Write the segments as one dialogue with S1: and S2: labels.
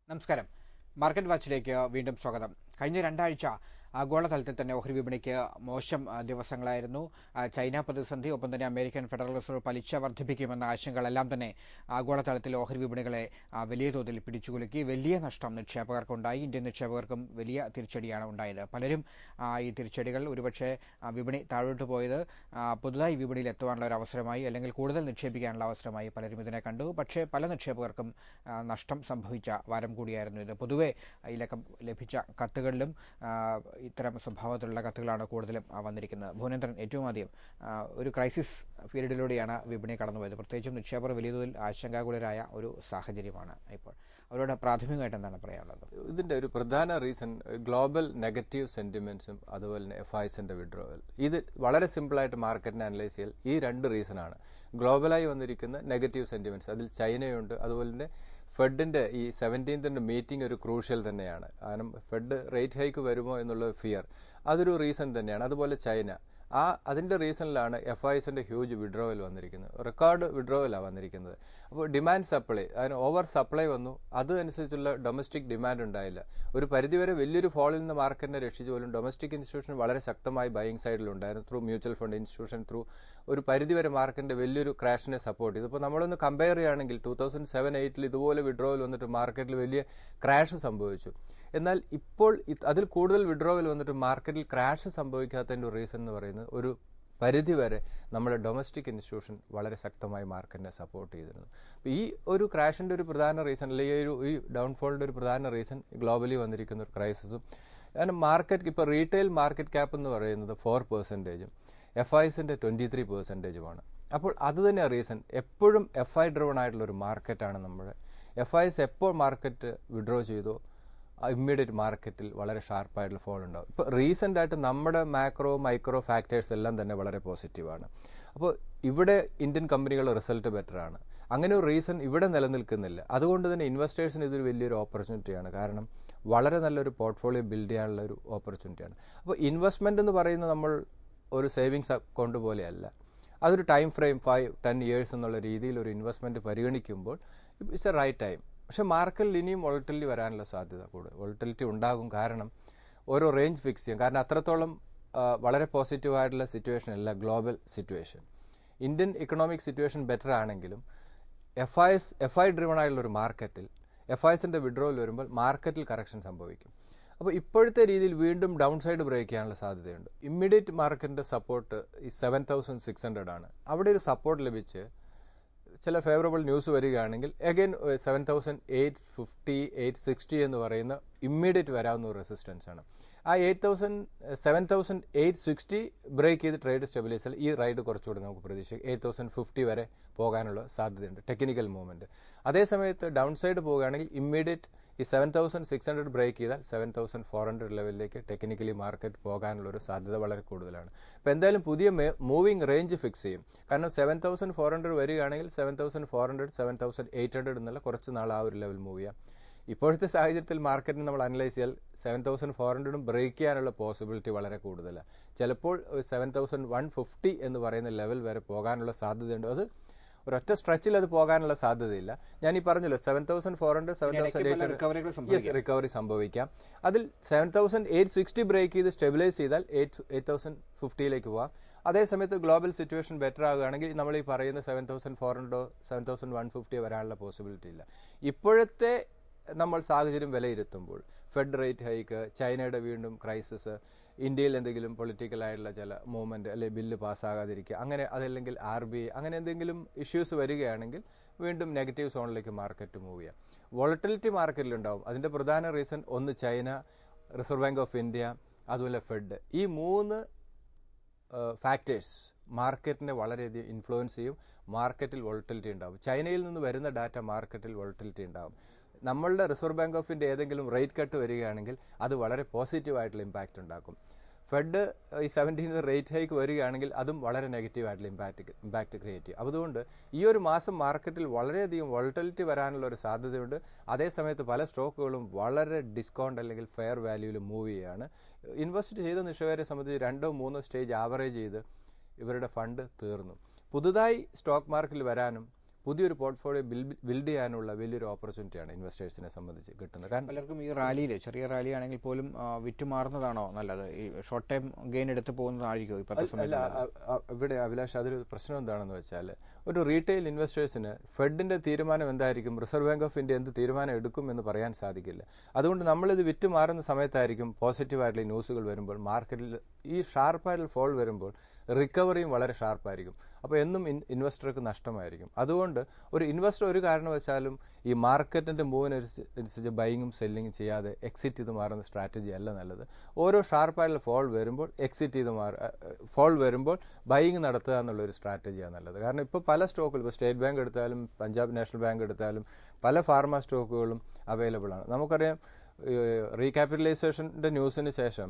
S1: നമസ്കാരം. മാർക്കറ്റ് വാച്ചിലേക്ക് വീണ്ടും സ്വാഗതം. കഴിഞ്ഞ രണ്ടാഴ്ച ആഗോളതലത്തിൽ തന്നെ ഓഹരി വിപണിക്ക് മോശം ദിവസങ്ങളായിരുന്നു. ചൈന പ്രതിസന്ധി, ഒപ്പം തന്നെ അമേരിക്കൻ ഫെഡറൽ റിസർവ് പലിശ വർദ്ധിപ്പിക്കുമെന്ന ആശങ്കകളെല്ലാം തന്നെ ആഗോളതലത്തിൽ ഓഹരി വിപണികളെ വലിയ തോതിൽ പിടിച്ചുകുലുക്കി. വലിയ നഷ്ടം നിക്ഷേപകർക്കുണ്ടായി. ഇന്ത്യൻ നിക്ഷേപകർക്കും വലിയ തിരിച്ചടിയാണ് ഉണ്ടായത്. പലരും ഈ തിരിച്ചടികൾ ഒരുപക്ഷെ വിപണി താഴോട്ട് പോയത് പുതുതായി വിപണിയിൽ എത്തുവാനുള്ള ഒരു അവസരമായി, അല്ലെങ്കിൽ കൂടുതൽ നിക്ഷേപിക്കാനുള്ള അവസരമായി പലരും ഇതിനെ കണ്ടു. പക്ഷേ പല നിക്ഷേപകർക്കും നഷ്ടം സംഭവിച്ച വാരം കൂടിയായിരുന്നു ഇത്. പൊതുവെ ഇതിലൊക്കെ ലഭിച്ച കത്തുകളിലും ഇത്തരം സ്വഭാവത്തിലുള്ള കത്തുകളാണ് കൂടുതലും വന്നിരിക്കുന്നത്. ഭുവനേന്ദ്രൻ, ഏറ്റവും ആദ്യം ഒരു ക്രൈസിസ് പീരീഡിലൂടെയാണ് വിപണി കടന്നുപോയത്. പ്രത്യേകിച്ചും നിക്ഷേപകർ വലിയ തോതിൽ ആശങ്കാകുലരായ ഒരു സാഹചര്യമാണ് ഇപ്പോൾ. അവരോട് പ്രാഥമികമായിട്ട് എന്താണ് പറയാനുള്ളത്?
S2: ഇതിൻ്റെ ഒരു പ്രധാന റീസൺ ഗ്ലോബൽ നെഗറ്റീവ് സെന്റിമെന്റ്സും അതുപോലെ തന്നെ FISന്റെ വിഡ്രോവൽ. ഇത് വളരെ സിമ്പിളായിട്ട് മാർക്കറ്റിനെ അനലൈസ് ചെയ്യൽ ഈ രണ്ട് റീസണാണ്. ഗ്ലോബലായി വന്നിരിക്കുന്ന നെഗറ്റീവ് സെന്റിമെന്റ്സ്, അതിൽ ചൈനയുണ്ട്, അതുപോലെ തന്നെ ഫെഡിന്റെ ഈ 17th മീറ്റിംഗ് ഒരു ക്രൂഷ്യൽ തന്നെയാണ്. കാരണം ഫെഡ് റേറ്റ് ഹൈക്ക് വരുമോ എന്നുള്ള ഫിയർ, അതൊരു റീസൺ തന്നെയാണ്. അതുപോലെ ചൈന, അതിന്റെ റീസണിലാണ് FISന്റെ ഹ്യൂജ് വിഡ്രോവൽ വന്നിരിക്കുന്നത്. റെക്കോർഡ് വിഡ്രോവലാണ് വന്നിരിക്കുന്നത്. അപ്പോൾ ഡിമാൻഡ് സപ്ലൈ, അതിന് ഓവർ സപ്ലൈ വന്നു, അതനുസരിച്ചുള്ള ഡൊമസ്റ്റിക് ഡിമാൻഡ് ഉണ്ടായില്ല. ഒരു പരിധിവരെ വലിയൊരു ഫോളിൽ നിന്ന് മാർക്കറ്റിനെ രക്ഷിച്ചു പോലും ഡൊമസ്റ്റിക് ഇൻസ്റ്റിറ്റ്യൂഷൻ വളരെ ശക്തമായി ബൈയിങ് സൈഡിലുണ്ടായിരുന്നു. Through mutual fund institution, through ഒരു പരിധിവരെ മാർക്കറ്റിന്റെ വലിയൊരു ക്രാഷിനെ സപ്പോർട്ട് ചെയ്തു. ഇപ്പോൾ നമ്മളൊന്ന് കമ്പയർ ചെയ്യുകയാണെങ്കിൽ 2007-8 ഇതുപോലെ വിഡ്രോവൽ വന്നിട്ട് മാർക്കറ്റിൽ വലിയ ക്രാഷ് സംഭവിച്ചു. എന്നാൽ ഇപ്പോൾ അതിൽ കൂടുതൽ വിഡ്രോവൽ വന്നിട്ട് മാർക്കറ്റിൽ ക്രാഷ് സംഭവിക്കാത്തതിൻ്റെ ഒരു റീസൺ എന്ന് പറയുന്നത് ഒരു പരിധിവരെ നമ്മുടെ ഡൊമസ്റ്റിക് ഇൻസ്റ്റിറ്റ്യൂഷൻ വളരെ ശക്തമായി മാർക്കറ്റിനെ സപ്പോർട്ട് ചെയ്തിരുന്നു. അപ്പോൾ ഈ ഒരു ക്രാഷിൻ്റെ ഒരു പ്രധാന റീസൺ, അല്ലെങ്കിൽ ഈ ഡൗൺഫോളിൻ്റെ ഒരു പ്രധാന റീസൺ ഗ്ലോബലി വന്നിരിക്കുന്ന ഒരു ക്രൈസിസും. കാരണം മാർക്കറ്റ് ഇപ്പോൾ റീറ്റെയിൽ മാർക്കറ്റ് ക്യാപ്പ് എന്ന് പറയുന്നത് 4%, FISന്റെ 23%. അപ്പോൾ അത് തന്നെ റീസൺ. എപ്പോഴും FI ഡ്രിവൺ ആയിട്ടുള്ള ഒരു മാർക്കറ്റാണ് നമ്മുടെ. FIS എപ്പോൾ മാർക്കറ്റ് വിഡ്രോ ചെയ്തോ ഇമ്മീഡിയറ്റ് മാർക്കറ്റിൽ വളരെ ഷാർപ്പായിട്ടുള്ള ഫോൾ ഉണ്ടാവും. ഇപ്പോൾ റീസെൻ്റായിട്ട് നമ്മുടെ മാക്രോ മൈക്രോ ഫാക്ടേഴ്സ് എല്ലാം തന്നെ വളരെ പോസിറ്റീവാണ്. അപ്പോൾ ഇവിടെ ഇന്ത്യൻ കമ്പനികളുടെ റിസൾട്ട് ബെറ്ററാണ്. അങ്ങനെ ഒരു റീസൺ ഇവിടെ നിലനിൽക്കുന്നില്ല. അതുകൊണ്ട് തന്നെ ഇൻവെസ്റ്റേഴ്സിന് ഇതൊരു വലിയൊരു ഓപ്പർച്യൂണിറ്റിയാണ്. കാരണം വളരെ നല്ലൊരു പോർട്ട്ഫോളിയോ ബിൽഡ് ചെയ്യാനുള്ള ഒരു ഓപ്പർച്യൂണിറ്റിയാണ്. അപ്പോൾ ഇൻവെസ്റ്റ്മെൻറ്റ് എന്ന് പറയുന്നത് നമ്മൾ ഒരു സേവിങ്സ് അക്കൗണ്ട് പോലെയല്ല. അതൊരു ടൈം ഫ്രെയിം 5-10 years എന്നുള്ള രീതിയിൽ ഒരു ഇൻവെസ്റ്റ്മെൻറ്റ് പരിഗണിക്കുമ്പോൾ ഇറ്റ്സ് എ റൈറ്റ് ടൈം. പക്ഷേ മാർക്കറ്റിൽ ഇനിയും വോളറ്റിലിറ്റി വരാനുള്ള സാധ്യത കൂടുതൽ. വോളറ്റിലിറ്റി ഉണ്ടാകും, കാരണം ഓരോ റേഞ്ച് ഫിക്സ് ചെയ്യും. കാരണം അത്രത്തോളം വളരെ പോസിറ്റീവായിട്ടുള്ള സിറ്റുവേഷൻ അല്ല global situation. Indian economic situation better ആണെങ്കിലും FI ഡ്രിവൺ ആയിട്ടുള്ള ഒരു മാർക്കറ്റിൽ FISന്റെ വിഡ്രോവൽ വരുമ്പോൾ മാർക്കറ്റിൽ കറക്ഷൻ സംഭവിക്കും. അപ്പോൾ ഇപ്പോഴത്തെ രീതിയിൽ വീണ്ടും ഡൗൺ സൈഡ് ബ്രേക്ക് ചെയ്യാനുള്ള സാധ്യതയുണ്ട്. ഇമ്മീഡിയറ്റ് മാർക്കറ്റിൻ്റെ സപ്പോർട്ട് ഈ 7600 ആണ്. അവിടെ ഒരു സപ്പോർട്ട് ലഭിച്ച് ചില ഫേവറബിൾ ന്യൂസ് വരികയാണെങ്കിൽ അഗൈൻ 7850, 860 എന്ന് പറയുന്ന ഇമ്മീഡിയറ്റ് വരാവുന്ന ഒരു റെസിസ്റ്റൻസ് ആണ്. ആ 7860 ബ്രേക്ക് ചെയ്ത് ട്രേഡ് സ്റ്റെബിലൈസ് ഈ റൈഡ് കുറച്ചുകൂടി നമുക്ക് പ്രതീക്ഷിക്കാം. 8050 വരെ പോകാനുള്ള സാധ്യതയുണ്ട് ടെക്നിക്കൽ മൂവ്മെന്റ്. അതേസമയത്ത് ഡൗൺ സൈഡ് പോവുകയാണെങ്കിൽ ഇമ്മീഡിയറ്റ് ഈ 7600 ബ്രേക്ക് ചെയ്താൽ 7400 ലെവലിലേക്ക് ടെക്നിക്കലി മാർക്കറ്റ് പോകാനുള്ള ഒരു സാധ്യത വളരെ കൂടുതലാണ്. അപ്പോൾ എന്തായാലും പുതിയ മൂവിംഗ് റേഞ്ച് ഫിക്സ് ചെയ്യും. കാരണം 7400 വരികയാണെങ്കിൽ 7400, 7800 എന്നുള്ള കുറച്ച് നാൾ ആ ഒരു ലെവൽ മൂവ് ചെയ്യാം. ഇപ്പോഴത്തെ സാഹചര്യത്തിൽ മാർക്കറ്റിന് നമ്മൾ അനലൈസ് ചെയ്താൽ 7400 ബ്രേക്ക് ചെയ്യാനുള്ള പോസിബിലിറ്റി വളരെ കൂടുതലാണ്. ചിലപ്പോൾ 7150 എന്ന് പറയുന്ന ലെവൽ വരെ പോകാനുള്ള സാധ്യതയുണ്ട്. അത് ഒരൊറ്റ സ്ട്രെച്ചിൽ അത് പോകാനുള്ള സാധ്യതയില്ല. ഞാൻ ഈ പറഞ്ഞല്ലോ 7400, 7800 റിക്കവറി സംഭവിക്കാം. അതിൽ 7860 ബ്രേക്ക് ചെയ്ത് സ്റ്റെബിലൈസ് ചെയ്താൽ 8050ലേക്ക് പോവാം. അതേസമയത്ത് ഗ്ലോബൽ സിറ്റുവേഷൻ ബെറ്റർ ആകുകയാണെങ്കിൽ നമ്മൾ ഈ പറയുന്ന 7400, 7150 വരാനുള്ള പോസിബിലിറ്റി ഇല്ല. ഇപ്പോഴത്തെ നമ്മൾ സാഹചര്യം വിലയിരുത്തുമ്പോൾ ഫെഡ് റേറ്റ് ഹൈക്ക്, ചൈനയുടെ വീണ്ടും ക്രൈസിസ്, ഇന്ത്യയിൽ എന്തെങ്കിലും പൊളിറ്റിക്കലായിട്ടുള്ള ചില മൂവ്മെൻറ്റ് അല്ലെങ്കിൽ ബില്ല് പാസ്സാകാതിരിക്കുക, അങ്ങനെ അതല്ലെങ്കിൽ RBI അങ്ങനെ എന്തെങ്കിലും ഇഷ്യൂസ് വരികയാണെങ്കിൽ വീണ്ടും നെഗറ്റീവ് സോണിലേക്ക് മാർക്കറ്റ് മൂവ് ചെയ്യാം. വോളറ്റിലിറ്റി മാർക്കറ്റിലുണ്ടാവും. അതിൻ്റെ പ്രധാന റീസൺ ഒന്ന് China, reserve bank of India, അതുപോലെ ഫെഡ്. ഈ 3 ഫാക്ടേഴ്സ് മാർക്കറ്റിനെ വളരെയധികം ഇൻഫ്ലുവൻസ് ചെയ്യും. മാർക്കറ്റിൽ വോളറ്റിലിറ്റി ഉണ്ടാവും. ചൈനയിൽ നിന്ന് വരുന്ന ഡാറ്റ മാർക്കറ്റിൽ വോളറ്റിലിറ്റി ഉണ്ടാവും. നമ്മളുടെ റിസർവ് ബാങ്ക് ഓഫ് ഇന്ത്യ ഏതെങ്കിലും റേറ്റ് കട്ട് വരികയാണെങ്കിൽ അത് വളരെ പോസിറ്റീവായിട്ടുള്ള ഇമ്പാക്റ്റ് ഉണ്ടാക്കും. ഫെഡ് ഈ 17 റേറ്റ് ഹൈക്ക് വരികയാണെങ്കിൽ അതും വളരെ നെഗറ്റീവായിട്ടുള്ള ഇമ്പാക്റ്റ് ക്രിയേറ്റ് ചെയ്യും. അതുകൊണ്ട് ഈ ഒരു മാസം മാർക്കറ്റിൽ വളരെയധികം വോളറ്റിലിറ്റി വരാനുള്ള ഒരു സാധ്യതയുണ്ട്. അതേസമയത്ത് പല സ്റ്റോക്കുകളും വളരെ ഡിസ്കൗണ്ട് അല്ലെങ്കിൽ ഫെയർ വാല്യൂവിൽ മൂവ് ചെയ്യുകയാണ്. ഇൻവെസ്റ്റ് ചെയ്ത നിക്ഷേപകരെ സംബന്ധിച്ച് 2-3 സ്റ്റേജ് ആവറേജ് ചെയ്ത് ഇവരുടെ ഫണ്ട് തീർന്നു. പുതുതായി സ്റ്റോക്ക് മാർക്കറ്റിൽ വരാനും പുതിയൊരു പോർട്ട്ഫോളിയോ ബിൽഡ് ചെയ്യാനുള്ള വലിയൊരു ഓപ്പർച്യൂണിറ്റിയാണ് ഇൻവെസ്റ്റേഴ്സിനെ സംബന്ധിച്ച് കിട്ടുന്നത്. കാരണം
S1: പലർക്കും ഈ റാലിയിൽ ചെറിയ റാലി ആണെങ്കിൽ പോലും വിറ്റുമാറുന്നതാണോ നല്ലത്? ഈ ഷോർട്ട് ടൈം ഗെയിൻ എടുത്ത് പോകുന്നതായിരിക്കും ഇപ്പോഴത്തെ സമയത്ത്?
S2: ഇവിടെ അഭിലാഷ്, അതൊരു പ്രശ്നം എന്താണെന്ന് വെച്ചാൽ, ഒരു റീറ്റെയിൽ ഇൻവെസ്റ്റേഴ്സിന് ഫെഡിന്റെ തീരുമാനം എന്തായിരിക്കും, റിസർവ് ബാങ്ക് ഓഫ് ഇന്ത്യ എന്ത് തീരുമാനം എടുക്കും എന്ന് പറയാൻ സാധിക്കില്ല. അതുകൊണ്ട് നമ്മളിത് വിറ്റുമാറുന്ന സമയത്തായിരിക്കും പോസിറ്റീവായിട്ടുള്ള ന്യൂസുകൾ വരുമ്പോൾ മാർക്കറ്റിൽ ഈ ഷാർപ്പായിട്ടുള്ള ഫോൾ വരുമ്പോൾ റിക്കവറിയും വളരെ ഷാർപ്പായിരിക്കും. അപ്പോൾ എന്നും ഇൻവെസ്റ്റർക്ക് നഷ്ടമായിരിക്കും. അതുകൊണ്ട് ഒരു ഇൻവെസ്റ്റർ ഒരു കാരണവശാലും ഈ മാർക്കറ്റിൻ്റെ മൂവിനനുസരിച്ച് ബൈങ്ങും സെല്ലിങ്ങും ചെയ്യാതെ എക്സിറ്റ് ചെയ്ത് മാറുന്ന സ്ട്രാറ്റജി അല്ല നല്ലത്. ഓരോ ഷാർപ്പായിട്ടുള്ള ഫോൾ വരുമ്പോൾ എക്സിറ്റ് ചെയ്ത് ഫോൾ വരുമ്പോൾ ബൈങ് നടത്തുക എന്നുള്ളൊരു സ്ട്രാറ്റജിയാണ് നല്ലത്. കാരണം ഇപ്പോൾ പല സ്റ്റോക്കുകളും, ഇപ്പോൾ സ്റ്റേറ്റ് ബാങ്ക് എടുത്താലും പഞ്ചാബ് നാഷണൽ ബാങ്ക് എടുത്താലും പല ഫാർമ സ്റ്റോക്കുകളും അവൈലബിൾ ആണ്. നമുക്കറിയാം, റീക്യാപിറ്റലൈസേഷൻ്റെ ന്യൂസിന് ശേഷം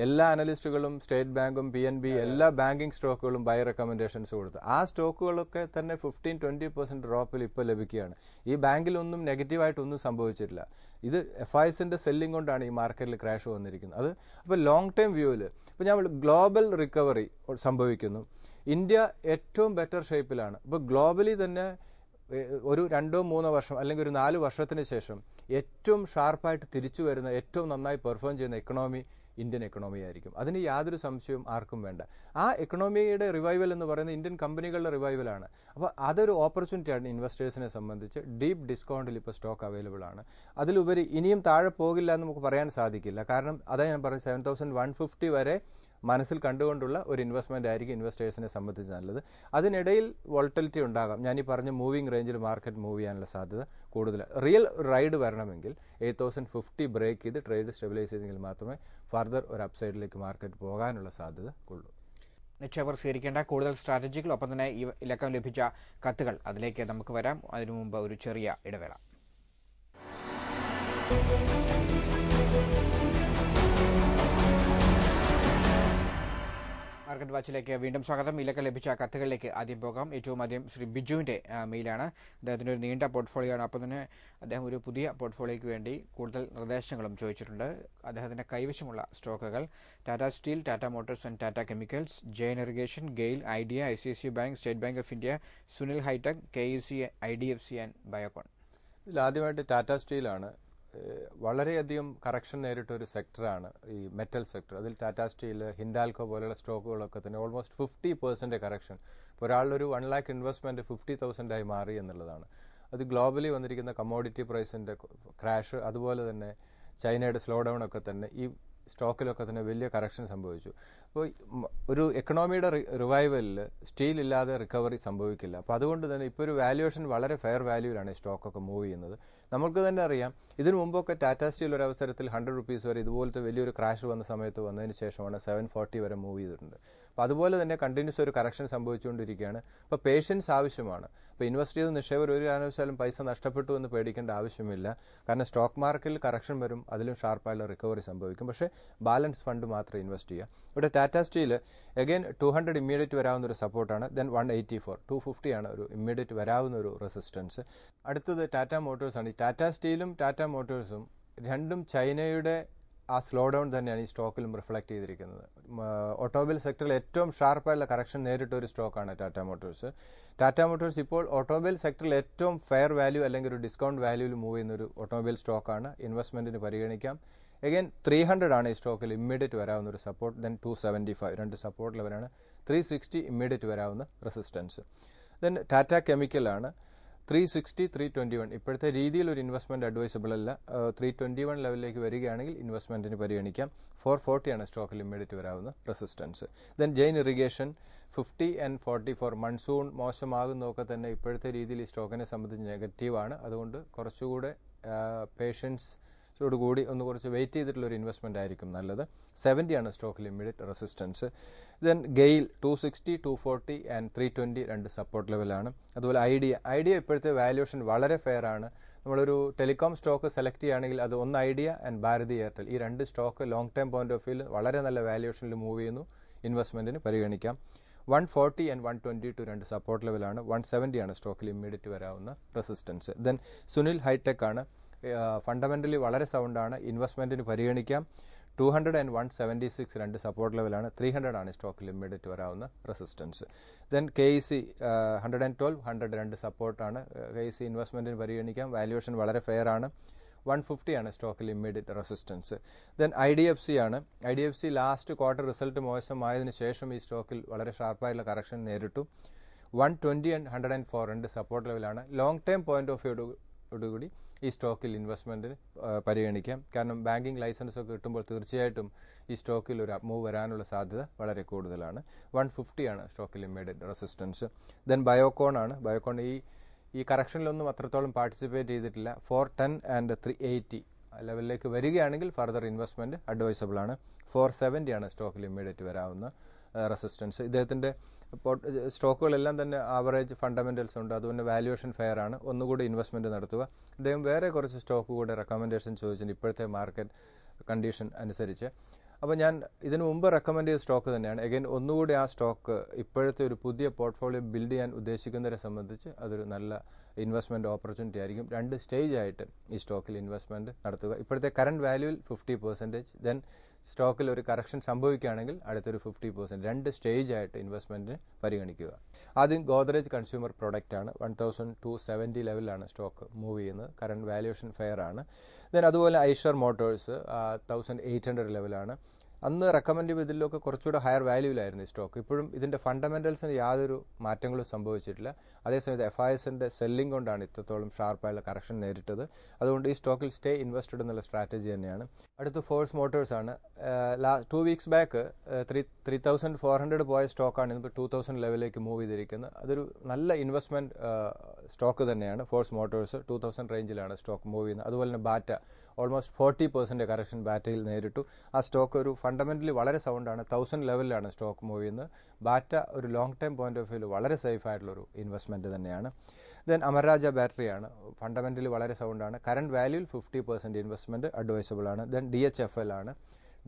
S2: എല്ലാ അനലിസ്റ്റുകളും സ്റ്റേറ്റ് ബാങ്കും PNB എല്ലാ ബാങ്കിങ് സ്റ്റോക്കുകളും ബൈ റെക്കമെൻഡേഷൻസ് കൊടുത്തു. ആ സ്റ്റോക്കുകളൊക്കെ തന്നെ 15-20% ഡ്രോപ്പിൽ ഇപ്പോൾ ലഭിക്കുകയാണ്. ഈ ബാങ്കിലൊന്നും നെഗറ്റീവായിട്ടൊന്നും സംഭവിച്ചിട്ടില്ല. ഇത് FISന്റെ സെല്ലിംഗ് കൊണ്ടാണ് ഈ മാർക്കറ്റിൽ ക്രാഷ് വന്നിരിക്കുന്നത്. അത് അപ്പോൾ ലോങ് ടൈം വ്യൂവിൽ ഇപ്പോൾ ഞാൻ ഗ്ലോബൽ റിക്കവറി സംഭവിക്കുന്നു. ഇന്ത്യ ഏറ്റവും ബെറ്റർ ഷേപ്പിലാണ്. ഇപ്പോൾ ഗ്ലോബലി തന്നെ ഒരു 2-3 വർഷം അല്ലെങ്കിൽ ഒരു 4 വർഷത്തിന് ശേഷം ഏറ്റവും ഷാർപ്പായിട്ട് തിരിച്ചു വരുന്ന, ഏറ്റവും നന്നായി പെർഫോം ചെയ്യുന്ന എക്കണോമി ഇന്ത്യൻ എക്കണോമി ആയിരിക്കും. അതിന് യാതൊരു സംശയവും ആർക്കും വേണ്ട. ആ എക്കണോമിയുടെ റിവൈവൽ എന്ന് പറയുന്നത് ഇന്ത്യൻ കമ്പനികളുടെ റിവൈവലാണ്. അപ്പോൾ അതൊരു ഓപ്പർച്യൂണിറ്റിയാണ് ഇൻവെസ്റ്റേഴ്സിനെ സംബന്ധിച്ച്. ഡീപ്പ് ഡിസ്കൗണ്ടിൽ ഇപ്പോൾ സ്റ്റോക്ക് അവൈലബിൾ ആണ്. അതിലുപരി ഇനിയും താഴെ പോകില്ല എന്ന് നമുക്ക് പറയാൻ സാധിക്കില്ല. കാരണം അതാ ഞാൻ പറഞ്ഞത്, 7150 വരെ മനസ്സിൽ കണ്ടുകൊണ്ടുള്ള ഒരു ഇൻവെസ്റ്റ്മെൻ്റ് ആയിരിക്കും ഇൻവെസ്റ്റേഴ്സിനെ സംബന്ധിച്ച് നല്ലത്. അതിനിടയിൽ വോളറ്റിലിറ്റി ഉണ്ടാകാം. ഞാനീ പറഞ്ഞ മൂവിങ് റേഞ്ചിൽ മാർക്കറ്റ് മൂവ് ചെയ്യാനുള്ള സാധ്യത കൂടുതലാണ്. റിയൽ റൈഡ് വരണമെങ്കിൽ 8050 ബ്രേക്ക് ചെയ്ത് ട്രേഡ് സ്റ്റെബിലൈസ് ചെയ്തെങ്കിൽ മാത്രമേ ഫർദർ ഒരു അപ്സൈഡിലേക്ക് മാർക്കറ്റ് പോകാനുള്ള സാധ്യത ഉള്ളൂ.
S1: നിക്ഷേപകർ സ്വീകരിക്കേണ്ട കൂടുതൽ സ്ട്രാറ്റജികൾ, ഒപ്പം തന്നെ ഈ ഇലക്കം ലഭിച്ച കത്തുകൾ, അതിലേക്ക് നമുക്ക് വരാം. അതിനു മുമ്പ് ഒരു ചെറിയ ഇടവേള. മാർക്കറ്റ് വാച്ചിലേക്ക് വീണ്ടും സ്വാഗതം. ഇലക്ക ലഭിച്ച കത്തുകളിലേക്ക് ആദ്യം പോകാം. ഏറ്റവും ആദ്യം ശ്രീ ബിജുവിൻ്റെ മെയിലാണ്. അദ്ദേഹത്തിൻ്റെ ഒരു നീണ്ട പോർട്ട്ഫോളിയോ ആണ്. അപ്പം തന്നെ അദ്ദേഹം ഒരു പുതിയ പോർട്ട്ഫോളിയോയ്ക്ക് വേണ്ടി കൂടുതൽ നിർദ്ദേശങ്ങളും ചോദിച്ചിട്ടുണ്ട്. അദ്ദേഹത്തിൻ്റെ കൈവശമുള്ള സ്റ്റോക്കുകൾ Tata Steel, Tata Motors and Tata Chemicals, Jain Irrigation, GAIL, Idea, ICICI bank, State Bank of India, Sunil Hitech, KEC, IDFC and Biocon.
S2: ഇതിലാദ്യമായിട്ട് ടാറ്റ സ്റ്റീലാണ്. വളരെയധികം കറക്ഷൻ നേരിട്ട ഒരു സെക്ടറാണ് ഈ മെറ്റൽ സെക്ടർ. അതിൽ ടാറ്റ സ്റ്റീൽ, ഹിൻഡാൽകോ പോലെയുള്ള സ്റ്റോക്കുകളൊക്കെ തന്നെ ഓൾമോസ്റ്റ് 50% കറക്ഷൻ. ഇപ്പോൾ ഒരാളൊരു 1 lakh ഇൻവെസ്റ്റ്മെൻറ്റ് 50,000 മാറി എന്നുള്ളതാണ്. അത് ഗ്ലോബലി വന്നിരിക്കുന്ന കമ്മോഡിറ്റി പ്രൈസിൻ്റെ ക്രാഷ്, അതുപോലെ തന്നെ ചൈനയുടെ സ്ലോ ഡൗൺ ഒക്കെ തന്നെ ഈ സ്റ്റോക്കിലൊക്കെ തന്നെ വലിയ കറക്ഷൻ സംഭവിച്ചു. അപ്പോൾ ഒരു എക്കണോമിയുടെ റിവൈവലിൽ സ്റ്റീൽ ഇല്ലാതെ റിക്കവറി സംഭവിക്കില്ല. അപ്പോൾ അതുകൊണ്ട് തന്നെ ഇപ്പോൾ ഒരു വാല്യുവേഷൻ വളരെ ഫെയർ വാല്യൂവിലാണ് ഈ സ്റ്റോക്കൊക്കെ മൂവ് ചെയ്യുന്നത്. നമുക്ക് തന്നെ അറിയാം, ഇതിനു മുമ്പൊക്കെ ടാറ്റ സ്റ്റീൽ ഒരു അവസരത്തിൽ 100 rupees വരെ ഇതുപോലത്തെ വലിയൊരു ക്രാഷ് വന്ന സമയത്ത് വന്നതിന് ശേഷമാണ് 740 വരെ മൂവ് ചെയ്തിട്ടുണ്ട്. അപ്പോൾ അതുപോലെ തന്നെ കണ്ടിന്യൂസ് ഒരു കറക്ഷൻ സംഭവിച്ചുകൊണ്ടിരിക്കുകയാണ്. അപ്പോൾ പേഷ്യൻസ് ആവശ്യമാണ്. അപ്പോൾ ഇൻവെസ്റ്റ് ചെയ്ത നിക്ഷേപകർ ഒരു കാരണവശാലും പൈസ നഷ്ടപ്പെട്ടു എന്ന് പേടിക്കേണ്ട ആവശ്യമില്ല. കാരണം സ്റ്റോക്ക് മാർക്കറ്റിൽ കറക്ഷൻ വരും, അതിലും ഷാർപ്പായുള്ള റിക്കവറി സംഭവിക്കും. പക്ഷേ ബാലൻസ് ഫണ്ട് മാത്രം ഇൻവെസ്റ്റ് ചെയ്യുക. ഇവിടെ ടാറ്റ സ്റ്റീൽ അഗൈൻ 200 ഇമ്മീഡിയറ്റ് വരാവുന്ന ഒരു സപ്പോർട്ടാണ്. ദെൻ 184, 250 ആണ് ഒരു ഇമ്മീഡിയറ്റ് വരാവുന്ന ഒരു റെസിസ്റ്റൻസ്. അടുത്തത് ടാറ്റ മോട്ടോഴ്സ് ആണ്. ഈ ടാറ്റ സ്റ്റീലും ടാറ്റ മോട്ടോഴ്സും രണ്ടും ചൈനയുടെ ആ സ്ലോ ഡൗൺ തന്നെയാണ് ഈ സ്റ്റോക്കിലും റിഫ്ലക്ട് ചെയ്തിരിക്കുന്നത്. ഓട്ടോമൊബൈൽ സെക്ടറിൽ ഏറ്റവും ഷാർപ്പായുള്ള കറക്ഷൻ നേരിട്ട ഒരു സ്റ്റോക്കാണ് ടാറ്റ മോട്ടോഴ്സ്. ടാറ്റ മോട്ടോഴ്സ് ഇപ്പോൾ ഓട്ടോമൊബൈൽ സെക്ടറിൽ ഏറ്റവും ഫെയർ വാല്യൂ അല്ലെങ്കിൽ ഒരു ഡിസ്കൗണ്ട് വാല്യൂവിൽ മൂവ് ചെയ്യുന്ന ഒരു ഓട്ടോമൊബൈൽ സ്റ്റോക്കാണ്. ഇൻവെസ്റ്റ്മെൻറ്റിന് പരിഗണിക്കാം. അഗൈൻ 300 ആണ് ഈ സ്റ്റോക്കിൽ ഇമ്മീഡിയറ്റ് വരാവുന്ന ഒരു സപ്പോർട്ട്. ദെൻ 275, രണ്ട് സപ്പോർട്ട് ലെവലാണ്. 360 ഇമ്മീഡിയറ്റ് വരാവുന്ന റെസിസ്റ്റൻസ്. ദെൻ ടാറ്റ കെമിക്കലാണ്. 360, 321 ഇപ്പോഴത്തെ രീതിയിൽ ഒരു ഇൻവെസ്റ്റ്മെൻറ്റ് അഡ്വൈസബിൾ അല്ല. 321 ലെവലിലേക്ക് വരികയാണെങ്കിൽ ഇൻവെസ്റ്റ്മെൻറ്റിന് പരിഗണിക്കാം. 440 ആണ് സ്റ്റോക്കിൽ ഇമ്മീഡിയറ്റ് വരാവുന്ന resistance. Then Jain Irrigation 50 and 44. Monsoon മോശമാകുന്നതൊക്കെ തന്നെ ഇപ്പോഴത്തെ രീതിയിൽ ഈ സ്റ്റോക്കിനെ സംബന്ധിച്ച് നെഗറ്റീവാണ്. അതുകൊണ്ട് കുറച്ചുകൂടെ പേഷ്യൻസോടുകൂടി ഒന്ന് കുറച്ച് വെയിറ്റ് ചെയ്തിട്ടുള്ളൊരു ഇൻവെസ്റ്റ്മെൻ്റ് ആയിരിക്കും നല്ലത്. 70 ആണ് സ്റ്റോക്കിൽ immediate resistance. Then GAIL 260, 240 and 320 രണ്ട് സപ്പോർട്ട് ലെവലാണ്. അതുപോലെ ഐഡിയ ഇപ്പോഴത്തെ വാല്യുവേഷൻ വളരെ ഫെയർ ആണ്. നമ്മളൊരു ടെലികോം സ്റ്റോക്ക് സെലക്ട് ചെയ്യുകയാണെങ്കിൽ അത് ഒന്ന് ഐഡിയ ആൻഡ് ഭാരതി എയർടെൽ, ഈ രണ്ട് stock long time point of വ്യൂവിൽ വളരെ നല്ല വാല്യുവേഷനിൽ മൂവ് ചെയ്യുന്നു. ഇൻവെസ്റ്റ്മെൻറ്റിന് പരിഗണിക്കാം. 140 and 122 രണ്ട് സപ്പോർട്ട് ലെവലാണ്. 170 ആണ് സ്റ്റോക്കിൽ ഇമ്മീഡിയറ്റ് വരാവുന്ന റെസിസ്റ്റൻസ്. ദെൻ സുനിൽ ഹൈടെക് ആണ്. ഫണ്ടമെൻ്റലി വളരെ സൗണ്ടാണ്. ഇൻവെസ്റ്റ്മെൻറ്റിന് പരിഗണിക്കാം. 200 and 176 രണ്ട് സപ്പോർട്ട് ലെവലാണ്. 300 ആണ് സ്റ്റോക്കിൽ ഇമ്മീഡിയറ്റ് വരാവുന്ന റെസിസ്റ്റൻസ്. ദെൻ KEC 112, 100 രണ്ട് സപ്പോർട്ടാണ്. KEC ഇൻവെസ്റ്റ്മെൻറ്റിന് പരിഗണിക്കാം. വാല്യുവേഷൻ വളരെ ഫെയർ ആണ്. 150 ആണ് സ്റ്റോക്കിൽ ഇമ്മീഡിയറ്റ് റെസിസ്റ്റൻസ്. ദെൻ IDFC ആണ്. IDFC ലാസ്റ്റ് ക്വാർട്ടർ റിസൾട്ട് മോശമായതിനു ശേഷം ഈ സ്റ്റോക്കിൽ വളരെ ഷാർപ്പായിട്ടുള്ള കറക്ഷൻ നേരിട്ടു. 120 and 104 രണ്ട് സപ്പോർട്ട് ലെവലാണ്. ലോങ് ടേം പോയിന്റ് ഓഫ് വ്യൂയോടുകൂടി ഈ സ്റ്റോക്കിൽ ഇൻവെസ്റ്റ്മെൻറ്റിന് പരിഗണിക്കാം. കാരണം ബാങ്കിങ് ലൈസൻസ് ഒക്കെ കിട്ടുമ്പോൾ തീർച്ചയായിട്ടും ഈ സ്റ്റോക്കിൽ ഒരു മൂവ് വരാനുള്ള സാധ്യത വളരെ കൂടുതലാണ്. 150 ആണ് സ്റ്റോക്കിൽ ഇമ്മീഡിയറ്റ് റെസിസ്റ്റൻസ്. ദെൻ ബയോകോൺ ആണ്. ബയോകോൺ ഈ കറക്ഷനിലൊന്നും അത്രത്തോളം പാർട്ടിസിപ്പേറ്റ് ചെയ്തിട്ടില്ല. 410 and 380 ലെവലിലേക്ക് വരികയാണെങ്കിൽ ഫർദർ ഇൻവെസ്റ്റ്മെൻറ്റ് അഡ്വൈസബിൾ ആണ്. 470 ആണ് സ്റ്റോക്കിൽ ഇമ്മീഡിയറ്റ് വരാവുന്ന റെസിസ്റ്റൻസ്. ഇദ്ദേഹത്തിൻ്റെ സ്റ്റോക്കുകളെല്ലാം തന്നെ ആവറേജ് ഫണ്ടമെൻ്റൽസ് ഉണ്ട്. അതുകൊണ്ട് വാല്യുവേഷൻ ഫെയർ ആണ്. ഒന്നുകൂടി ഇൻവെസ്റ്റ്മെൻറ്റ് നടത്തുക. ഇദ്ദേഹം വേറെ കുറച്ച് സ്റ്റോക്ക് കൂടെ റെക്കമെൻഡേഷൻ ചോദിച്ചിട്ടുണ്ട് ഇപ്പോഴത്തെ മാർക്കറ്റ് കണ്ടീഷൻ അനുസരിച്ച്. അപ്പോൾ ഞാൻ ഇതിനു മുമ്പ് റെക്കമെൻഡ് ചെയ്ത സ്റ്റോക്ക് തന്നെയാണ്. അഗൈൻ ഒന്നുകൂടി ആ സ്റ്റോക്ക് ഇപ്പോഴത്തെ ഒരു പുതിയ പോർട്ട്ഫോളിയോ ബിൽഡ് ചെയ്യാൻ ഉദ്ദേശിക്കുന്നവരെ സംബന്ധിച്ച് അതൊരു നല്ല ഇൻവെസ്റ്റ്മെൻറ്റ് ഓപ്പർച്യൂണിറ്റി ആയിരിക്കും. 2 സ്റ്റേജ് ആയിട്ട് ഈ സ്റ്റോക്കിൽ ഇൻവെസ്റ്റ്മെൻറ്റ് നടത്തുക. ഇപ്പോഴത്തെ കറണ്ട് വാല്യൂവിൽ 50%, ദെൻ സ്റ്റോക്കിൽ ഒരു കറക്ഷൻ സംഭവിക്കുകയാണെങ്കിൽ അടുത്തൊരു 50%, 2 സ്റ്റേജ് ആയിട്ട് ഇൻവെസ്റ്റ്മെൻറ്റിന് പരിഗണിക്കുക. ആദ്യം ഗോദ്രേജ് കൺസ്യൂമർ പ്രൊഡക്റ്റ് ആണ്. 1270 ലെവലിലാണ് സ്റ്റോക്ക് മൂവ് ചെയ്യുന്നത്. കറണ്ട് വാല്യുവേഷൻ ഫെയർ ആണ്. ദെൻ അതുപോലെ ഐഷർ മോട്ടോഴ്സ് 1800 ലെവലാണ്. അന്ന് റെക്കമെൻഡ് ചെയ്തതിലൊക്കെ കുറച്ചുകൂടെ ഹയർ വാല്യൂവിലായിരുന്നു ഈ സ്റ്റോക്ക്. ഇപ്പോഴും ഇതിൻ്റെ ഫണ്ടമെൻ്റൽസിന് യാതൊരു മാറ്റങ്ങളും സംഭവിച്ചിട്ടില്ല. അതേസമയത്ത് FISൻ്റെ സെല്ലിംഗ് കൊണ്ടാണ് ഇത്രത്തോളം ഷാർപ്പായുള്ള കറക്ഷൻ നേരിട്ടത്. അതുകൊണ്ട് ഈ സ്റ്റോക്കിൽ സ്റ്റേ ഇൻവെസ്റ്റഡ് എന്നുള്ള സ്ട്രാറ്റജി തന്നെയാണ്. അടുത്ത് ഫോഴ്സ് മോട്ടോഴ്സ് ആണ്. 2 വീക്സ് ബാക്ക് 3400 പോയ സ്റ്റോക്കാണ് ഇന്നിപ്പോൾ 2000 ലെവലിലേക്ക് മൂവ് ചെയ്തിരിക്കുന്നത്. അതൊരു നല്ല ഇൻവെസ്റ്റ്മെൻറ്റ് സ്റ്റോക്ക് തന്നെയാണ്. ഫോഴ്സ് മോട്ടോഴ്സ് 2000 റേഞ്ചിലാണ് സ്റ്റോക്ക് മൂവ് ചെയ്യുന്നത്. അതുപോലെ തന്നെ ബാറ്റ ഓൾമോസ്റ്റ് 40% കറക്ഷൻ ബാറ്റയിൽ നേരിട്ടു. ആ സ്റ്റോക്ക് ഒരു ഫണ്ടമെൻ്റലി വളരെ സൗണ്ടാണ്. 1000 ലെവലിലാണ് സ്റ്റോക്ക് മൂവ് ചെയ്യുന്നത്. ബാറ്റ ഒരു ലോങ് ടൈം പോയിന്റ് ഓഫ് വ്യൂവിൽ വളരെ സേഫ് ആയിട്ടുള്ളൊരു ഇൻവെസ്റ്റ്മെൻറ്റ് തന്നെയാണ്. ദെൻ അമർരാജ ബാറ്ററിയാണ്. ഫണ്ടമെൻ്റലി വളരെ സൗണ്ടാണ്. കറണ്ട് വാല്യൂവിൽ 50% ഇൻവെസ്റ്റ്മെൻറ്റ് അഡ്വൈസബിൾ ആണ്. ദെൻ DHFL ആണ്.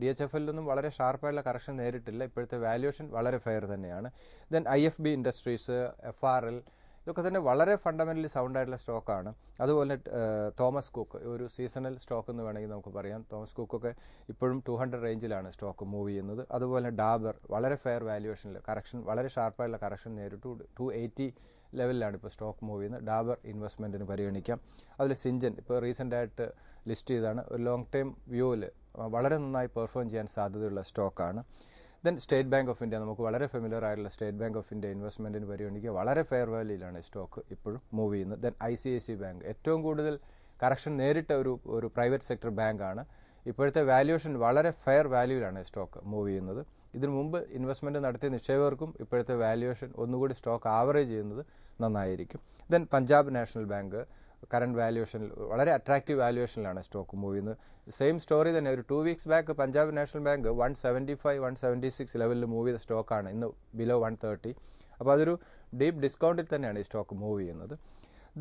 S2: DHFLൊന്നും വളരെ ഷാർപ്പായിട്ടുള്ള കറക്ഷൻ നേരിട്ടില്ല. ഇപ്പോഴത്തെ വാല്യുവേഷൻ വളരെ ഫെയർ തന്നെയാണ്. ദെൻ IFB ഇൻഡസ്ട്രീസ്, FRL ഇതൊക്കെ തന്നെ വളരെ ഫണ്ടമെൻ്റലി സൗണ്ടായിട്ടുള്ള സ്റ്റോക്കാണ്. അതുപോലെ തോമസ് കുക്ക് ഒരു സീസണൽ സ്റ്റോക്ക് എന്ന് വേണമെങ്കിൽ നമുക്ക് പറയാം. തോമസ് കുക്കൊക്കെ ഇപ്പോഴും 200 റേഞ്ചിലാണ് സ്റ്റോക്ക് മൂവ് ചെയ്യുന്നത്. അതുപോലെ ഡാബർ വളരെ ഫെയർ വാല്യുവേഷനിൽ കറക്ഷൻ വളരെ ഷാർപ്പായിട്ടുള്ള കറക്ഷൻ നേരിട്ടു. 280 ലെവലിലാണ് ഇപ്പോൾ സ്റ്റോക്ക് മൂവ് ചെയ്യുന്നത്. ഡാബർ ഇൻവെസ്റ്റ്മെൻറ്റിന് പരിഗണിക്കാം. അതിൽ സിഞ്ചൻ ഇപ്പോൾ റീസെൻ്റായിട്ട് ലിസ്റ്റ് ചെയ്താണ്. ഒരു ലോങ് ടൈം വ്യൂവിൽ വളരെ നന്നായി പെർഫോം ചെയ്യാൻ സാധ്യതയുള്ള സ്റ്റോക്കാണ്. Then state Bank of India നമുക്ക് വളരെ ഫെമിലിയർ ആയിട്ടുള്ള സ്റ്റേറ്റ് ബാങ്ക് ഓഫ് ഇന്ത്യ ഇൻവെസ്റ്റ്മെൻറ്റിന് പരിഗണിക്കുക. വളരെ ഫെയർ വാല്യൂയിലാണ് സ്റ്റോക്ക് ഇപ്പോഴും മൂവ് ചെയ്യുന്നത്. ദെൻ ICICI ബാങ്ക് ഏറ്റവും കൂടുതൽ കറക്ഷൻ നേരിട്ട ഒരു പ്രൈവറ്റ് സെക്ടർ ബാങ്കാണ്. ഇപ്പോഴത്തെ വാല്യുവേഷൻ വളരെ ഫെയർ വാല്യൂയിലാണ് സ്റ്റോക്ക് മൂവ് ചെയ്യുന്നത്. ഇതിനു മുമ്പ് ഇൻവെസ്റ്റ്മെൻറ്റ് നടത്തിയ നിക്ഷേപകർക്കും ഇപ്പോഴത്തെ വാല്യുവേഷൻ ഒന്നുകൂടി സ്റ്റോക്ക് ആവറേജ് ചെയ്യുന്നത് നന്നായിരിക്കും. Then Punjab National Bank current വാല്യുവേഷനിൽ വളരെ അട്രാക്റ്റീവ് വാല്യുവേഷനിലാണ് സ്റ്റോക്ക് മൂവ് ചെയ്യുന്നത്. സെയിം സ്റ്റോറി തന്നെ. ഒരു 2 weeks back Punjab National Bank 175, 176 ലെവലിൽ മൂവ് ചെയ്ത സ്റ്റോക്കാണ്. ഇന്ന് ബിലോ 130. അപ്പോൾ അതൊരു ഡീപ്പ് ഡിസ്കൗണ്ടിൽ തന്നെയാണ് ഈ സ്റ്റോക്ക് മൂവ് ചെയ്യുന്നത്.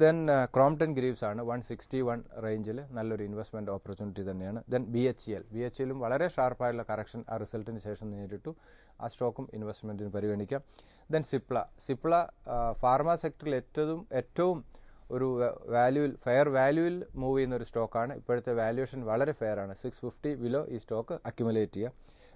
S2: ദെൻ ക്രോംപ്ടൺ ഗ്രീവ്സ് ആണ് 161 റേഞ്ചിൽ നല്ലൊരു ഇൻവെസ്റ്റ്മെൻറ്റ് ഓപ്പർച്യൂണിറ്റി തന്നെയാണ്. ദെൻ BHELലും വളരെ ഷാർപ്പായിട്ടുള്ള കറക്ഷൻ ആ റിസൾട്ടിന് ശേഷം നേരിട്ടു. ആ സ്റ്റോക്കും ഇൻവെസ്റ്റ്മെൻറ്റിന് പരിഗണിക്കാം. ദെൻ സിപ്ല ഫാർമ സെക്ടറിൽ ഏറ്റവും ഒരു വാല്യൂവിൽ ഫെയർ വാല്യൂവിൽ മൂവ് ചെയ്യുന്ന ഒരു സ്റ്റോക്കാണ്. ഇപ്പോഴത്തെ വാല്യുവേഷൻ വളരെ ഫെയർ ആണ്. 650 ബിലോ ഈ സ്റ്റോക്ക് അക്യുമുലേറ്റ് ചെയ്യുക.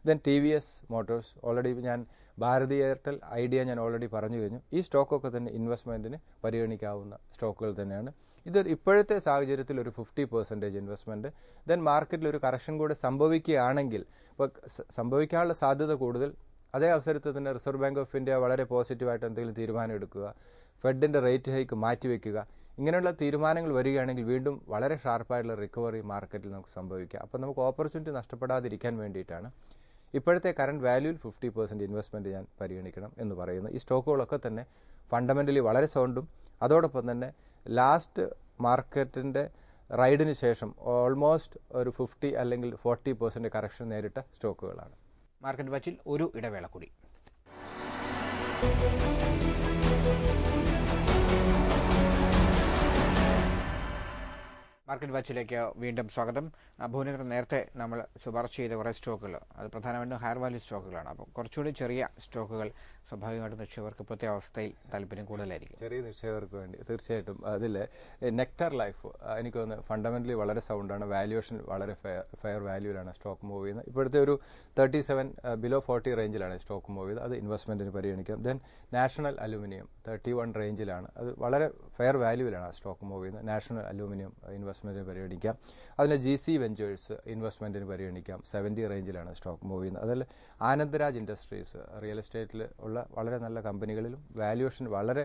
S2: ദെൻ TVS മോട്ടോഴ്സ് ഓൾറെഡി ഞാൻ ഭാരതി എയർടെൽ ഐഡിയ ഞാൻ ഓൾറെഡി പറഞ്ഞു കഴിഞ്ഞു. ഈ സ്റ്റോക്കൊക്കെ തന്നെ ഇൻവെസ്റ്റ്മെൻറ്റിന് പരിഗണിക്കാവുന്ന സ്റ്റോക്കുകൾ തന്നെയാണ്. ഇത് ഇപ്പോഴത്തെ സാഹചര്യത്തിൽ ഒരു 50% ഇൻവെസ്റ്റ്മെൻറ്റ്. ദെൻ മാർക്കറ്റിൽ ഒരു കറക്ഷൻ കൂടെ സംഭവിക്കുകയാണെങ്കിൽ ഇപ്പോൾ സംഭവിക്കാനുള്ള സാധ്യത കൂടുതൽ. അതേ അവസരത്തിൽ തന്നെ റിസർവ് ബാങ്ക് ഓഫ് ഇന്ത്യ വളരെ പോസിറ്റീവായിട്ട് എന്തെങ്കിലും തീരുമാനം എടുക്കുക, ഫെഡിൻ്റെ റേറ്റ് ഹൈക്ക് മാറ്റിവെക്കുക, ഇങ്ങനെയുള്ള തീരുമാനങ്ങൾ വരികയാണെങ്കിൽ വീണ്ടും വളരെ ഷാർപ്പായിട്ടുള്ള റിക്കവറി മാർക്കറ്റിൽ നമുക്ക് സംഭവിക്കാം. അപ്പോൾ നമുക്ക് ഓപ്പർച്യൂണിറ്റി നഷ്ടപ്പെടാതിരിക്കാൻ വേണ്ടിയിട്ടാണ് ഇപ്പോഴത്തെ കറണ്ട് വാല്യൂവിൽ 50% ഇൻവെസ്റ്റ്മെൻറ്റ് ഞാൻ പരിഗണിക്കണം എന്ന് പറയുന്നത്. ഈ സ്റ്റോക്കുകളൊക്കെ തന്നെ ഫണ്ടമെൻ്റലി വളരെ സൗണ്ടും അതോടൊപ്പം തന്നെ ലാസ്റ്റ് മാർക്കറ്റിൻ്റെ റൈഡിന് ശേഷം ഓൾമോസ്റ്റ് ഒരു 50 അല്ലെങ്കിൽ 40% കറക്ഷൻ നേരിട്ട സ്റ്റോക്കുകളാണ്.
S1: മാർക്കറ്റ് വാച്ചിൽ ഒരു ഇടവേള കൂടി. മാർക്കറ്റ് വാച്ചിലേക്ക് വീണ്ടും സ്വാഗതം. ഭുവനേന്ദ്രൻ, നേരത്തെ നമ്മൾ ശുപാർശ ചെയ്ത കുറേ സ്റ്റോക്കുകൾ അത് പ്രധാനമായിട്ടും ഹയർ വാല്യൂ സ്റ്റോക്കുകളാണ്. അപ്പോൾ കുറച്ചുകൂടി ചെറിയ സ്റ്റോക്കുകൾ സ്വാഭാവികമായിട്ടും നിക്ഷേപകർക്ക് ഇപ്പോഴത്തെ അവസ്ഥയിൽ താല്പര്യം കൂടുതലായിരിക്കും.
S2: ചെറിയ നിക്ഷേപകർക്ക് വേണ്ടി തീർച്ചയായിട്ടും അതിൽ നെക്ടർ ലൈഫ് എനിക്ക് തോന്നുന്നു ഫണ്ടമെൻ്റലി വളരെ സൗണ്ടാണ്. വാല്യുവേഷൻ വളരെ ഫെയർ വാല്യൂവിലാണ് സ്റ്റോക്ക് മൂവ് ചെയ്യുന്നത്. ഇപ്പോഴത്തെ ഒരു 37 ബിലോ 40 റേഞ്ചിലാണ് സ്റ്റോക്ക് മൂവ് ചെയ്തത്. അത് ഇൻവെസ്റ്റ്മെൻറ്റിന് പരിഗണിക്കാം. ദെൻ നാഷണൽ അലൂമിനിയം 31 റേഞ്ചിലാണ്. അത് വളരെ ഫെയർ വാല്യൂവിലാണ് ആ സ്റ്റോക്ക് മൂവ് ചെയ്യുന്നത്. നാഷണൽ അലൂമിനിയം ഇൻവെസ്റ്റ്മെൻറ്റിന് പരിഗണിക്കാം. അതിൽ GC വെഞ്ചേഴ്സ് ഇൻവെസ്റ്റ്മെൻറ്റിന് പരിഗണിക്കാം. 70 റേഞ്ചിലാണ് സ്റ്റോക്ക് മൂവ് ചെയ്യുന്നത്. അതിൽ ആനന്ദരാജ് ഇൻഡസ്ട്രീസ് റിയൽ എസ്റ്റേറ്റിൽ ഉള്ള വളരെ നല്ല കമ്പനികളിലും വാല്യുവേഷൻ വളരെ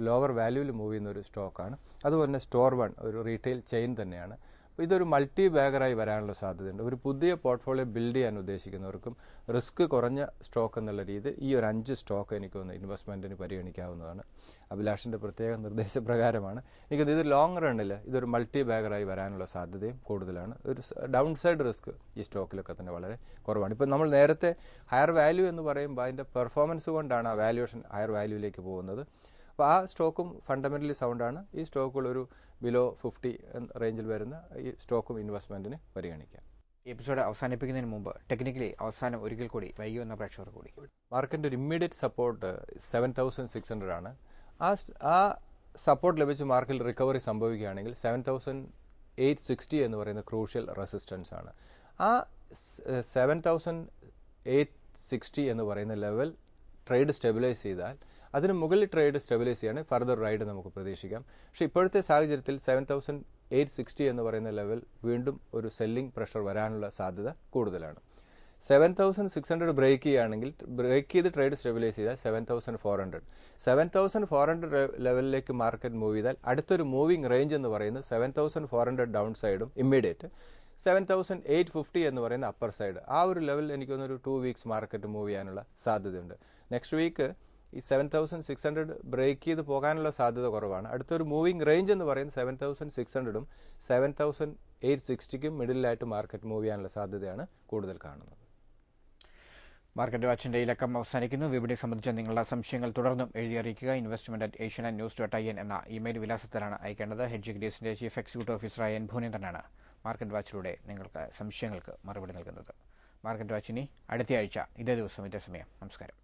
S2: ലോവർ വാല്യൂവിൽ മൂവ് ചെയ്യുന്ന ഒരു സ്റ്റോക്കാണ്. അതുപോലെ തന്നെ സ്റ്റോർ വൺ ഒരു റീറ്റെയിൽ ചെയിൻ തന്നെയാണ്. അപ്പോൾ ഇതൊരു മൾട്ടി ബാഗറായി വരാനുള്ള സാധ്യതയുണ്ട്. ഒരു പുതിയ പോർട്ട്ഫോളിയോ ബിൽഡ് ചെയ്യാൻ ഉദ്ദേശിക്കുന്നവർക്കും റിസ്ക് കുറഞ്ഞ സ്റ്റോക്ക് എന്നുള്ള രീതി ഈ ഒരു 5 സ്റ്റോക്ക് എനിക്ക് തോന്നുന്നു ഇൻവെസ്റ്റ്മെൻറ്റിന് പരിഗണിക്കാവുന്നതാണ്. അഭിലാഷിൻ്റെ പ്രത്യേക നിർദ്ദേശപ്രകാരമാണ്. എനിക്കത് ഇത് ലോങ് റണ്ണിൽ ഇതൊരു മൾട്ടി ബാഗറായി വരാനുള്ള സാധ്യതയും കൂടുതലാണ്. ഒരു ഡൗൺ സൈഡ് റിസ്ക് ഈ സ്റ്റോക്കിലൊക്കെ തന്നെ വളരെ കുറവാണ്. ഇപ്പോൾ നമ്മൾ നേരത്തെ ഹയർ വാല്യൂ എന്ന് പറയുമ്പോൾ അതിൻ്റെ പെർഫോമൻസ് കൊണ്ടാണ് ആ വാല്യുവേഷൻ ഹയർ വാല്യൂയിലേക്ക് പോകുന്നത്. അപ്പോൾ ആ സ്റ്റോക്കും ഫണ്ടമെൻ്റലി സൗണ്ടാണ്. ഈ സ്റ്റോക്കുകൾ ഒരു ബിലോ 50 റേഞ്ചിൽ വരുന്ന ഈ സ്റ്റോക്കും ഇൻവെസ്റ്റ്മെൻറ്റിന് പരിഗണിക്കാം.
S1: ഈ എപ്പിസോഡ് അവസാനിപ്പിക്കുന്നതിന് മുമ്പ് ടെക്നിക്കലി അവസാനം ഒരിക്കൽ കൂടി വൈകി വന്ന പ്രേക്ഷകർ കൂടി
S2: മാർക്കറ്റിൻ്റെ ഒരു ഇമ്മീഡിയറ്റ് സപ്പോർട്ട് 7600 ആണ്. ആ സപ്പോർട്ട് ലഭിച്ച് മാർക്കറ്റിൽ റിക്കവറി സംഭവിക്കുകയാണെങ്കിൽ 7860 എന്ന് പറയുന്ന ക്രൂഷ്യൽ റെസിസ്റ്റൻസ് ആണ്. ആ 7860 എന്ന് പറയുന്ന ലെവൽ ട്രേഡ് സ്റ്റെബിലൈസ് ചെയ്താൽ അതിന് മുകളിൽ ട്രേഡ് സ്റ്റെബിലൈസ് ചെയ്യാണ് ഫർദർ റൈഡ് നമുക്ക് പ്രതീക്ഷിക്കാം. പക്ഷേ ഇപ്പോഴത്തെ സാഹചര്യത്തിൽ 7860 എന്ന് പറയുന്ന ലെവൽ വീണ്ടും ഒരു സെല്ലിംഗ് പ്രഷർ വരാനുള്ള സാധ്യത കൂടുതലാണ്. 7600 ബ്രേക്ക് ചെയ്യുകയാണെങ്കിൽ ബ്രേക്ക് ചെയ്ത് ട്രേഡ് സ്റ്റെബിലൈസ് ചെയ്താൽ 7400 ലെവലിലേക്ക് മാർക്കറ്റ് മൂവ് ചെയ്താൽ അടുത്തൊരു മൂവിംഗ് റേഞ്ച് എന്ന് പറയുന്നത് 7400 ഡൗൺ സൈഡും ഇമ്മീഡിയറ്റ് 7850 എന്ന് പറയുന്ന അപ്പർ സൈഡ്. ആ ഒരു ലെവൽ എനിക്കൊന്നൊരു 2 വീക്സ് മാർക്കറ്റ് മൂവ് ചെയ്യാനുള്ള സാധ്യതയുണ്ട്. നെക്സ്റ്റ് വീക്ക് ഈ 7600 ബ്രേക്ക് ചെയ്ത് പോകാനുള്ള സാധ്യത കുറവാണ്. അടുത്തൊരു മൂവിംഗ് റേഞ്ച് എന്ന് പറയുന്നത് 7600ഉം 7860ക്കും മിഡിലായിട്ട് മാർക്കറ്റ് മൂവ് ചെയ്യാനുള്ള സാധ്യതയാണ് കൂടുതൽ കാണുന്നത്.
S1: മാർക്കറ്റ് വാച്ചിൻ്റെ ഈ ലക്കം അവസാനിക്കുന്നു. വിപണി സംബന്ധിച്ച നിങ്ങളുടെ സംശയങ്ങൾ തുടർന്നും എഴുതി അറിയിക്കുക. investment@asiannews.in എന്ന ഇമെയിൽ വിലാസത്തിലാണ് അയക്കേണ്ടത്. ഹെഡ്ജ് ഗ്രീസിൻ്റെ ചീഫ് എക്സിക്യൂട്ടീവ് ഓഫീസറായ ഭുവനേന്ദ്രനാണ് മാർക്കറ്റ് വാച്ചിലൂടെ നിങ്ങൾക്ക് സംശയങ്ങൾക്ക് മറുപടി നൽകുന്നത്. മാർക്കറ്റ് വാച്ചിനി അടുത്തയാഴ്ച ഇതേ ദിവസം ഇതേ സമയം. നമസ്കാരം.